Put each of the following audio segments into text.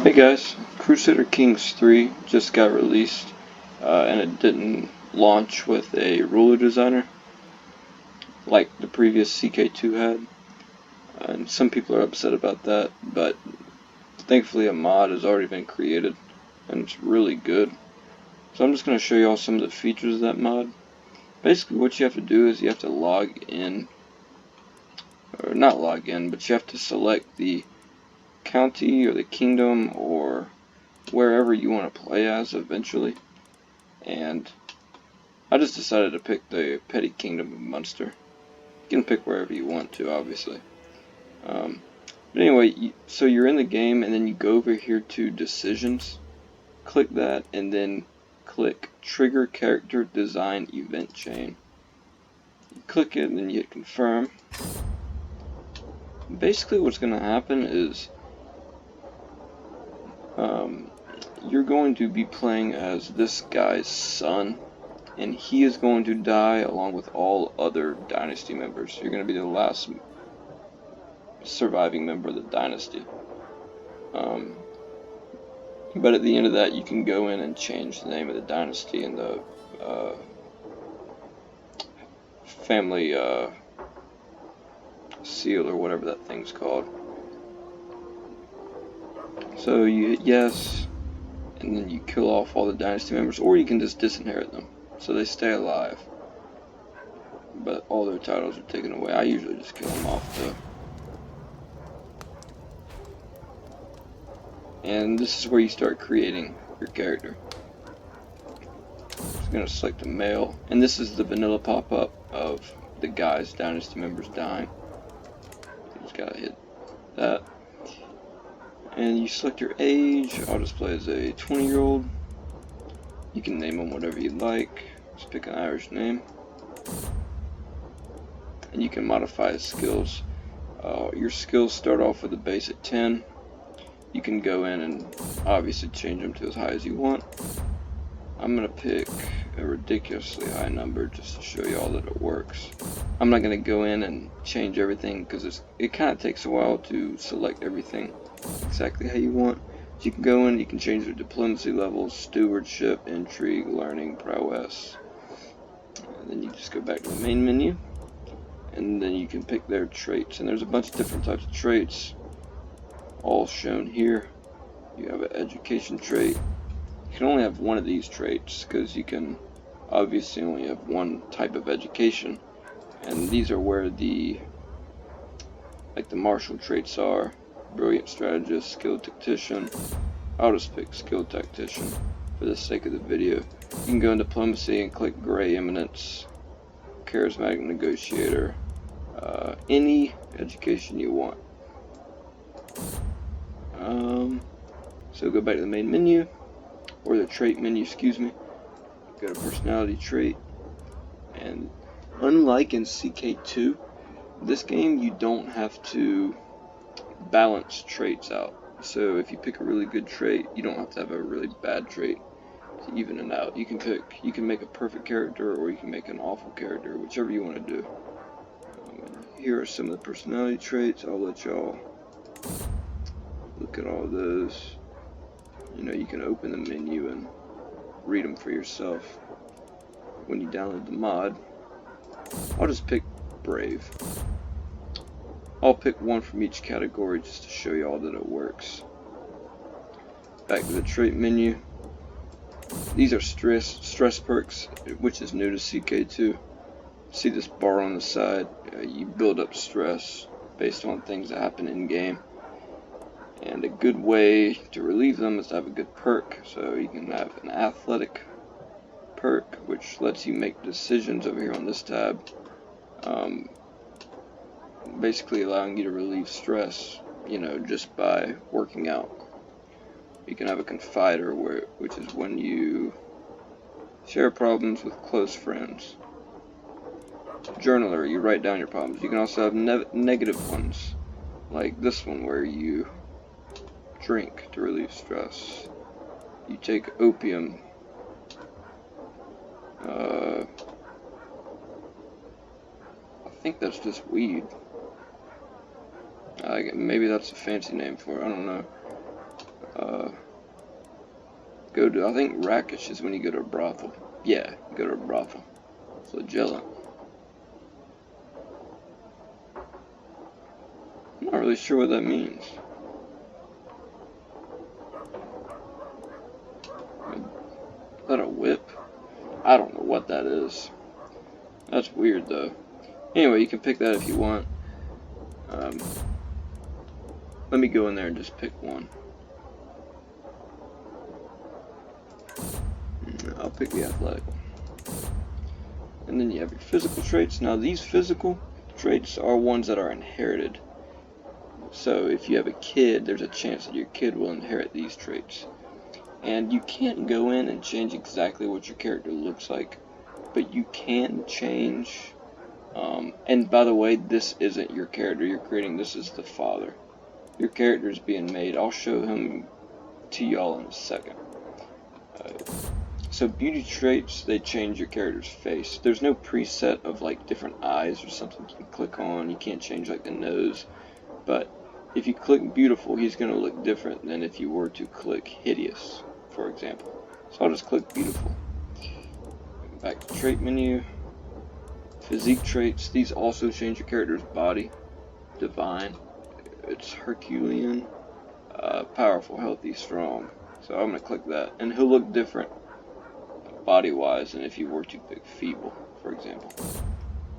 Hey guys, Crusader Kings 3 just got released, and it didn't launch with a ruler designer like the previous CK2 had, and some people are upset about that, but thankfully a mod has already been created, and it's really good. So I'm just going to show you all some of the features of that mod. Basically what you have to do is you have to log in, or not log in, but you have to select the county or the kingdom or wherever you want to play as eventually. And I just decided to pick the petty kingdom of Munster. You can pick wherever you want to, obviously. But anyway, so you're in the game, and then you go over here to decisions. Click that, and then click trigger character design event chain. You click it, and then you hit confirm. Basically, what's going to happen is you're going to be playing as this guy's son, and he is going to die along with all other dynasty members. You're going to be the last surviving member of the dynasty. But at the end of that, you can go in and change the name of the dynasty and the family seal or whatever that thing's called. So you hit yes, and then you kill off all the dynasty members, or you can just disinherit them so they stay alive, but all their titles are taken away. I usually just kill them off though. And this is where you start creating your character. I'm going to select a male, and this is the vanilla pop-up of the guy's dynasty members dying. You just gotta hit that. And you select your age. I'll just play as a 20-year-old. You can name him whatever you like. Just pick an Irish name. And you can modify his skills. Your skills start off with a base at 10. You can go in and obviously change them to as high as you want. I'm going to pick a ridiculously high number just to show you all that it works. I'm not going to go in and change everything because it kind of takes a while to select everything exactly how you want. So you can go in, you can change their diplomacy levels, stewardship, intrigue, learning, prowess. And then you just go back to the main menu, and then you can pick their traits. And there's a bunch of different types of traits, all shown here. You have an education trait. You can only have one of these traits because you can obviously only have one type of education, and these are where the martial traits are: brilliant strategist, skilled tactician. I'll just pick skilled tactician for the sake of the video. You can go in diplomacy and click gray eminence, charismatic negotiator, any education you want. So go back to the main menu, or the trait menu, excuse me. Go to personality trait, and unlike in CK2, this game you don't have to balance traits out. So if you pick a really good trait, you don't have to have a really bad trait to even it out. You can make a perfect character, or you can make an awful character, whichever you want to do. Here are some of the personality traits. I'll let y'all look at all those. You can open the menu and read them for yourself when you download the mod. I'll just pick brave. I'll pick one from each category just to show you all that it works. Back to the trait menu. These are stress perks, which is new to CK2. See this bar on the side? You build up stress based on things that happen in game. And a good way to relieve them is to have a good perk. So you can have an athletic perk, which lets you make decisions over here on this tab, basically allowing you to relieve stress, just by working out. You can have a confider, which is when you share problems with close friends. Journaler, you write down your problems. You can also have negative ones, like this one where you drink to relieve stress. You take opium. I think that's just weed. Maybe that's a fancy name for it, I don't know. Go to, I think rakish is when you go to a brothel. Yeah, go to a brothel. Flagellant. I'm not really sure what that means. Is that a whip? I don't know what that is. That's weird though. Anyway, you can pick that if you want. Let me go in there and just pick one. I'll pick the athletic one. And then you have your physical traits. Now these physical traits are ones that are inherited. So if you have a kid, there's a chance that your kid will inherit these traits. And you can't go in and change exactly what your character looks like, but you can change. And by the way, this isn't your character you're creating, this is the father. Your character is being made. I'll show him to y'all in a second. So beauty traits, they change your character's face. There's no preset of like different eyes or something you can click on. You can't change like the nose. But if you click beautiful, he's going to look different than if you were to click hideous, for example. So I'll just click beautiful. Back to trait menu. Physique traits, these also change your character's body. Divine, it's Herculean, powerful, healthy, strong. So I'm going to click that. And he'll look different body-wise than if you were to pick feeble, for example.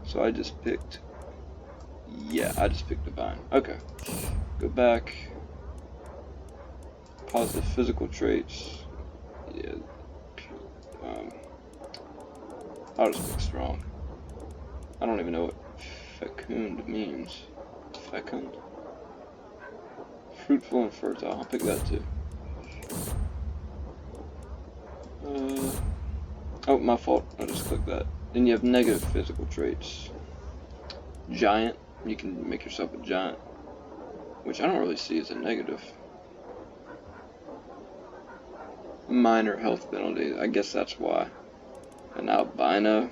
So I just picked, I just picked divine. Okay, go back. Positive physical traits. Yeah. I'll just pick strong. I don't even know what fecund means. Fecund? Fruitful and fertile. I'll pick that too. Oh, my fault. I just clicked that. Then you have negative physical traits. Giant. You can make yourself a giant, which I don't really see as a negative. Minor health penalty. I guess that's why. An albino.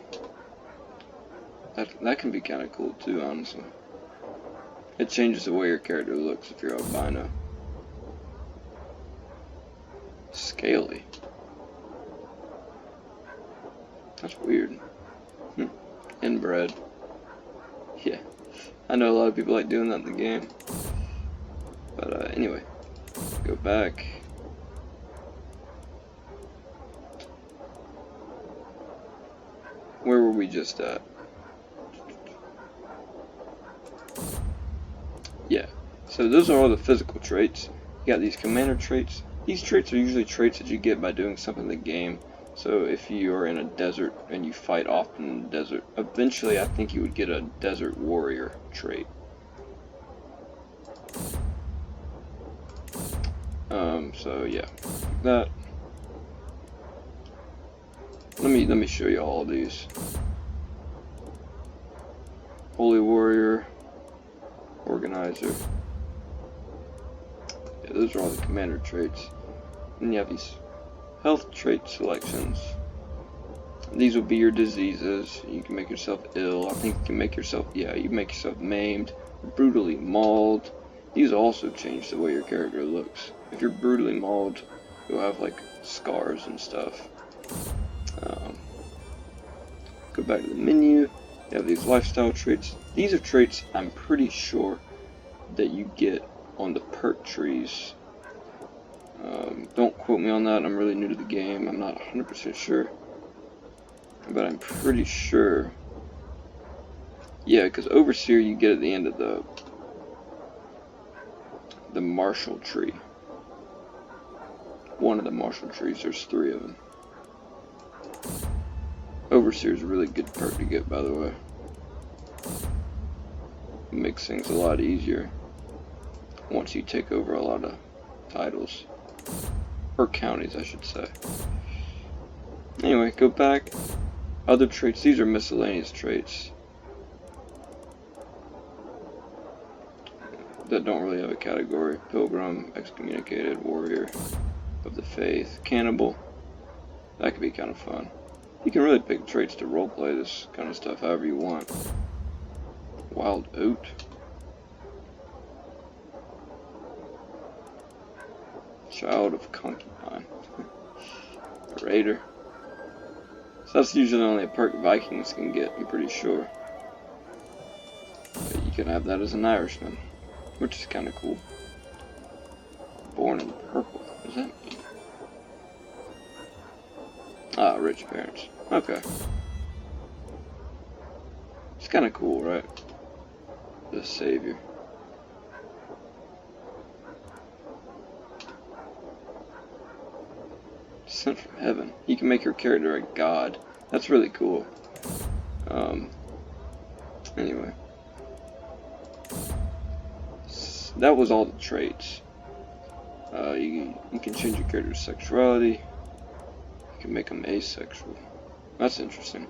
That can be kind of cool too, honestly. It changes the way your character looks if you're albino. Scaly. That's weird. Inbred. Yeah. I know a lot of people like doing that in the game. But anyway. Go back. Where were we just at? Yeah. So those are all the physical traits. You got these commander traits. These traits are usually traits that you get by doing something in the game. So if you are in a desert and you fight often in the desert, eventually I think you would get a desert warrior trait. So yeah, that. Let me show you all of these. Holy warrior, organizer. Yeah, those are all the commander traits. And you have these health trait selections. These will be your diseases. You can make yourself ill. I think you can make yourself, you make yourself maimed, brutally mauled. These also change the way your character looks. If you're brutally mauled, you'll have like scars and stuff. Go back to the menu. You have these lifestyle traits. These are traits I'm pretty sure that you get on the perk trees. Don't quote me on that. I'm really new to the game. I'm not 100% sure. But I'm pretty sure. Yeah, because Overseer you get at the end of the Marshall tree. One of the Marshall trees. There's 3 of them. Overseer is a really good perk to get, by the way. It makes things a lot easier once you take over a lot of titles. Or counties, I should say. Anyway, go back. Other traits. These are miscellaneous traits that don't really have a category. Pilgrim, excommunicated, warrior of the faith, cannibal. That could be kind of fun. You can really pick traits to roleplay this kind of stuff however you want. Wild oat. Child of concubine. A raider. So that's usually only a perk Vikings can get, I'm pretty sure. But you can have that as an Irishman, which is kind of cool. Born in purple. What does that mean? Ah, rich parents. Okay. It's kind of cool, right? The savior. Sent from heaven. You can make your character a god. That's really cool. Anyway. That was all the traits. You can change your character's sexuality. You can make them asexual. That's interesting.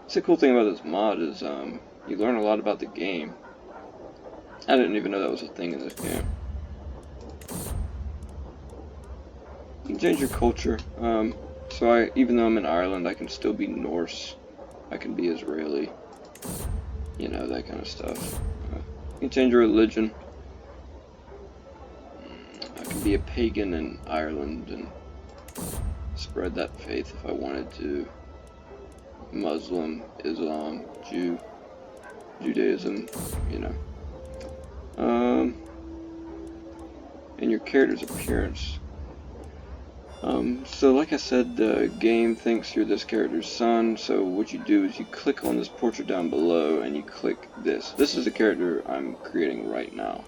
That's the cool thing about this mod is you learn a lot about the game. I didn't even know that was a thing in this game. You can change your culture. So even though I'm in Ireland, I can still be Norse. I can be Israeli. You know, that kind of stuff. You can change your religion. I can be a pagan in Ireland and spread that faith if I wanted to. Muslim, Islam, Judaism, you know. And your character's appearance. So like I said, the game thinks you're this character's son, so what you do is you click on this portrait down below and you click this. This is the character I'm creating right now.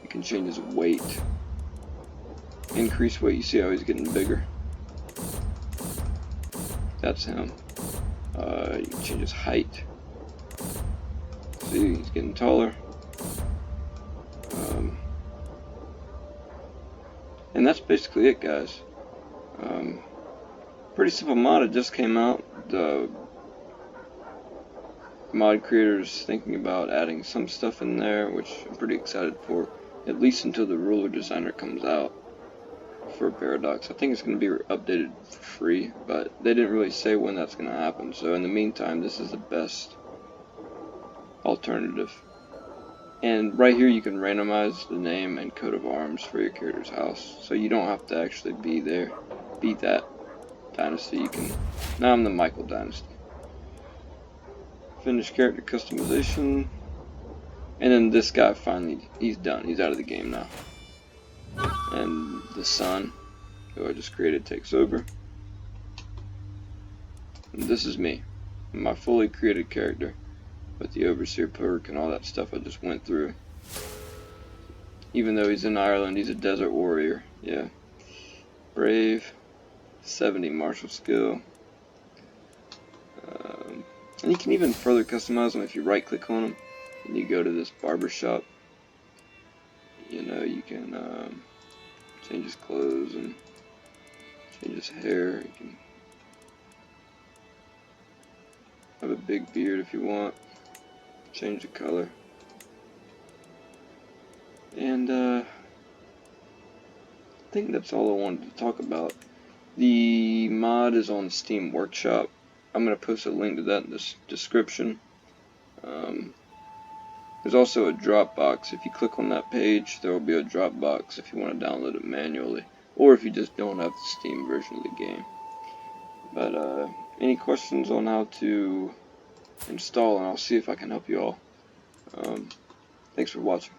You can change his weight. Increase weight, you see how he's getting bigger? That's him. You can change his height. See, he's getting taller. And that's basically it, guys. Pretty simple mod. It just came out. The mod creators thinking about adding some stuff in there, which I'm pretty excited for, at least until the ruler designer comes out for Paradox. I think it's going to be updated for free, but they didn't really say when that's going to happen. So in the meantime, this is the best alternative. And right here you can randomize the name and coat of arms for your character's house, so you don't have to actually be there, be that dynasty. You can, now I'm the Michael dynasty. Finish character customization, and then this guy finally, he's done, he's out of the game now. And the son, who I just created, takes over. And this is me, my fully created character, with the overseer perk and all that stuff I just went through. Even though he's in Ireland, he's a desert warrior. Yeah. Brave. 70 martial skill. And you can even further customize them if you right click on them and you go to this barber shop. You know, you can change his clothes and change his hair. You can have a big beard if you want. Change the color. And I think that's all I wanted to talk about. The mod is on Steam Workshop. I'm going to post a link to that in the description. There's also a Dropbox. If you click on that page, there will be a Dropbox if you want to download it manually, or if you just don't have the Steam version of the game. But any questions on how to install, and I'll see if I can help you all. Thanks for watching.